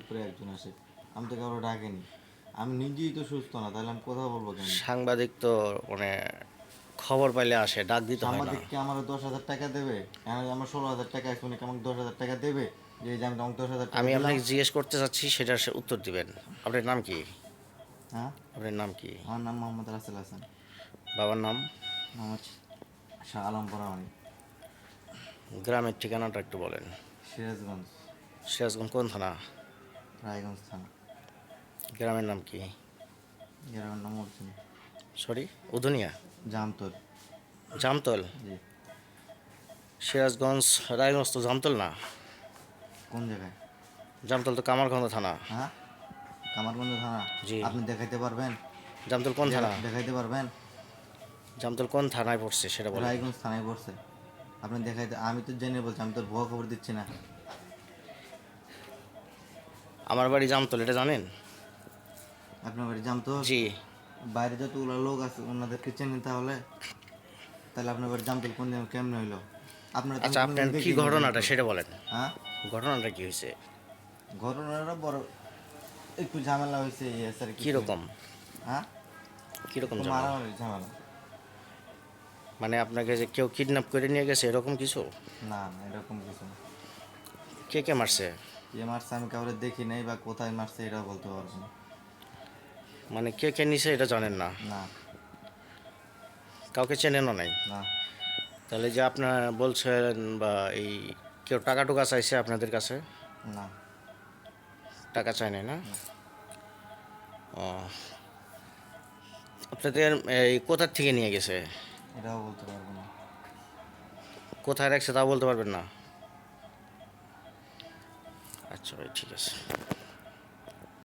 উপরে একজন আসে, আমি তো কারো ডাকেনি, আমি নিজেই তো সুস্থ না, তাহলে আমি কথা বলবো কেন? সাংবাদিক তো মানে খবর পাইলে আসে, ডাক দিতে হয় না। সাংবাদিককে আমার 10,000 টাকা দেবে? আমার 16,000 টাকা আছে, উনি কি আমাকে 10,000 টাকা দেবে যে এই যে আমি তোমাকে 10,000 টাকা আমি দিলাম? আপনাকে জিজ্ঞেস করতে চাচ্ছি, সেটার উত্তর দিবেন। আপনার নাম কি? হ্যাঁ, আপনার নাম কি? আমার নাম মোহাম্মদ রাসেল হাসান। বাবার নাম? মোহাম্মদ শাহ আলম পরামানি। গ্রামের ঠিকানাটা একটু বলেন। সিরাজগঞ্জ। সিরাজগঞ্জ কোন থানা? রায়গঞ্জ থানা। গ্রামের নাম কি? গ্রামের নাম অর্জুন। সরি, উদুনিয়া? জামতল। জামতল? জি। সিরাজগঞ্জ রায়গঞ্জ তো জামতল না। কোন জায়গায়? জামতল তো কামারখন্দ থানা। হ্যাঁ, কামারগঞ্জ থানা। জি। আপনি দেখাইতে পারবেন? জামতল কোন থানা? দেখাইতে পারবেন? জামতল কোন থানায় পড়ছে সেটা বলেন। রায়গঞ্জ থানায় পড়ছে। আপনি দেখাইতে, আমি তো জেনে বলছি, আমি তো ভুয়া খবর দিচ্ছি না। আমার বাড়ি জামতল, এটা জানেন? আপনার বাড়ি জামতল? জি। বাইরে যতগুলো লোক আছে ওনাদেরকে চেনেন তাহলে? তাহলে আপনার বাড়ি জামতল কোন জায়গায় কেমনে হইলো? আপনারা তো আমি আচ্ছা, আপনার কোনোদিন কি দেখিনি ঘটনাটা জামতল। সেটা বলেন। হ্যাঁ, ঘটনাটা কি হয়েছে? ঘটনাটা বড় একটু ঝামেলা হয়েছে, স্যার। কীরকম? হ্যাঁ, কীরকম একটু ঝামেলা? মারামারি ঝামেলা। মানে আপনাকে যে কেউ কিডন্যাপ করে নিয়ে গেছে এরকম কিছু? না না, এরকম কিছু না। কে কে মারছে? কে মারছে আমি কাউরে দেখি নাই, বা কোথায় মারছে এটাও বলতে পারবো না। মানে কে কে নিছে এটা জানেন না? না কাউকে চেনেনও নাই? না তাহলে যে আপনার বলছেন বা এই কেউ টাকা টুকা চাইছে আপনাদের কাছে? না টাকা চায় নাই না? না, ও, আপনাদের এই কোথার থেকে নিয়ে গেছে? এটাও বলতে পারবো না। কোথায় রাখছে তাও বলতে পারবেন না? আচ্ছা ভাই, ঠিক আছে।